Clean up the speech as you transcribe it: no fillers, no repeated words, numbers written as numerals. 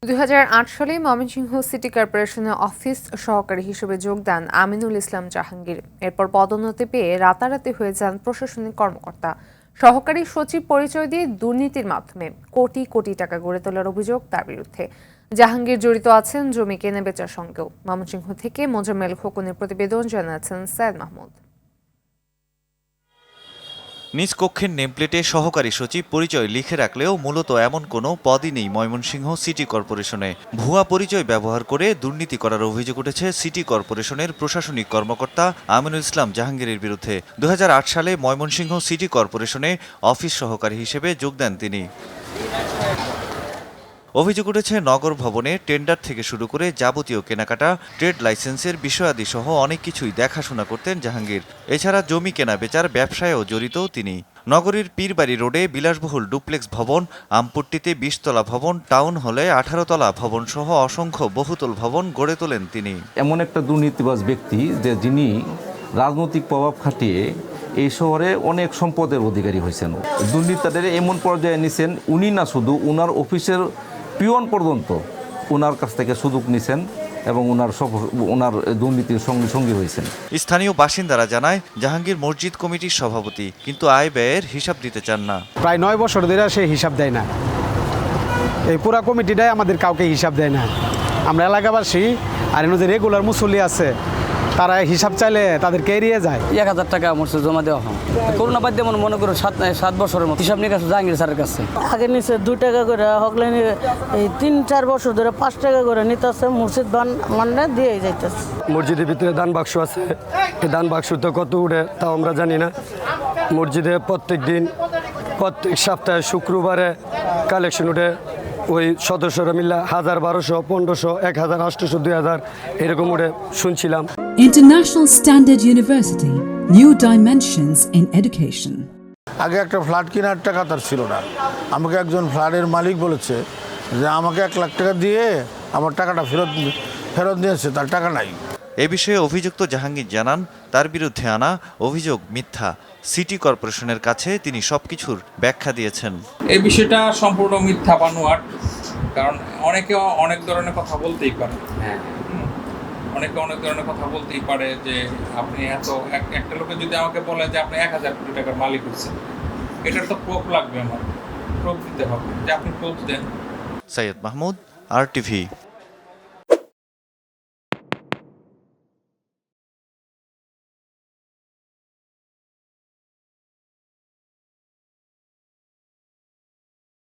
২০০৮ সালে ময়মনসিংহ সিটি কর্পোরেশনের অফিস সহকারী হিসেবে যোগ দেন আমিনুল ইসলাম জাহাঙ্গীর। এরপর পদোন্নতি পেয়ে রাতারাতি হয়ে যান প্রশাসনিক কর্মকর্তা। সহকারী সচিব পরিচয় দিয়ে দুর্নীতির মাধ্যমে কোটি কোটি টাকা গড়ে তোলার অভিযোগ তার বিরুদ্ধে। জাহাঙ্গীর জড়িত আছেন জমি কেনা বেচার সঙ্গেও। ময়মনসিংহ থেকে মোজাম্মেল খোকনের প্রতিবেদন জানাচ্ছেন সৈয়দ মাহমুদ। নিজ কক্ষের নেমপ্লেটে সহকারী সচিব পরিচয় লিখে রাখলেও মূলত এমন কোনো পদই নেই ময়মনসিংহ সিটি কর্পোরেশনে। ভুয়া পরিচয় ব্যবহার করে দুর্নীতি করার অভিযোগ উঠেছে সিটি কর্পোরেশনের প্রশাসনিক কর্মকর্তা আমিনুল ইসলাম জাহাঙ্গীরের বিরুদ্ধে। ২০০৮ সালে ময়মনসিংহ সিটি কর্পোরেশনে অফিস সহকারী হিসেবে যোগ দেন তিনি। অভিযোগ উঠেছে নগর ভবনে টেন্ডার থেকে শুরু করে যাবতীয় কেনাকাটা, ট্রেড লাইসেন্সের বিষয়াদি সহ অনেক কিছুই দেখাশোনা করতেন জাহাঙ্গীর। এছাড়া জমি কেনা বেচার ব্যবসায়ও জড়িত তিনি। নগরীর পীরবাড়ি রোডে বিলাসবহুল ডুপ্লেক্স ভবন, আমপট্টিতে ২০ তলা ভবন, টাউন হলে ১৮ তলা ভবন সহ অসংখ্য বহুতল ভবন গড়ে তোলেন তিনি। এমন একটা দুর্নীতিবাজ ব্যক্তি যে যিনি রাজনৈতিক প্রভাব খাটিয়ে এই শহরে অনেক সম্পদের অধিকারী হয়েছেন। দুর্নীতিদের এমন পর্যায়ে নিছেন, উনি না শুধু উনার অফিসের পিয়ন পর্যন্ত ওনার কাছ থেকে সুযোগ নিছেন এবং ওনার দুর্নীতির সঙ্গী হয়েছেন। স্থানীয় বাসিন্দারা জানায় জাহাঙ্গীর মসজিদ কমিটির সভাপতি, কিন্তু আয় ব্যয়ের হিসাব দিতে চান না। প্রায় 9 বছর ধরে সে হিসাব দেয় না। এই পুরা কমিটিটাই আমাদের কাউকে হিসাব দেয় না। আমরা এলাকাবাসী আর যে রেগুলার মুসল্লি আছে তারা হিসাব চাইলে তাদেরকে এড়িয়ে যায়। 1000 টাকা আমার জমা দেওয়া হয়। করোনা বাদ দিয়ে মনে করো 7 বছরের মতো হিসাব নিয়ে গেছে জাহাঙ্গীর স্যারের কাছে। আগে নিচে 2 টাকা করে হকলে এই 3-4 বছর ধরে 5 টাকা করে নিতেছে। মসজিদ মানে দিয়ে যাইতেছে। মসজিদের ভিতরে দান বাক্স আছে, এই দান বাক্সতে কত উঠে তাও আমরা জানি না। মসজিদে প্রত্যেক সপ্তাহে শুক্রবারে কালেকশন উঠে, ওই সদস্যরা মিলে 1000, 1200, 1500, 1000, 800, 2000 এরকম উঠে শুনছিলাম। International Standard University, new dimensions in education. আগে একটা ফ্ল্যাট কেনার টাকা তার ছিল না। আমাকে একজন ফ্ল্যাটের মালিক বলেছে যে আমাকে 1 লাখ টাকা দিয়ে আমার টাকাটা ফেরত দিয়েছে, তার টাকা নাই। এ বিষয়ে অভিযুক্ত জাহাঙ্গীর জানান, তার বিরুদ্ধে আনা অভিযোগ মিথ্যা। সিটি কর্পোরেশনের কাছে তিনি সবকিছুর ব্যাখ্যা দিয়েছেন। এই বিষয়টা সম্পূর্ণ মিথ্যা বানোয়াট, কারণ অনেকে অনেক ধরনের কথা বলতেই পারে। অনেকে অনেক ধরনের কথা বলতেই পারে যে আপনি একটা লোকে যদি আমাকে বলে যে আপনি 1000 কোটি টাকার মালিক হচ্ছেন, এটার তো প্রুফ লাগবে, আমার প্রুফ দিতে হবে যে আপনি প্রুফ দেন। সৈয়দ মাহমুদ, RTV।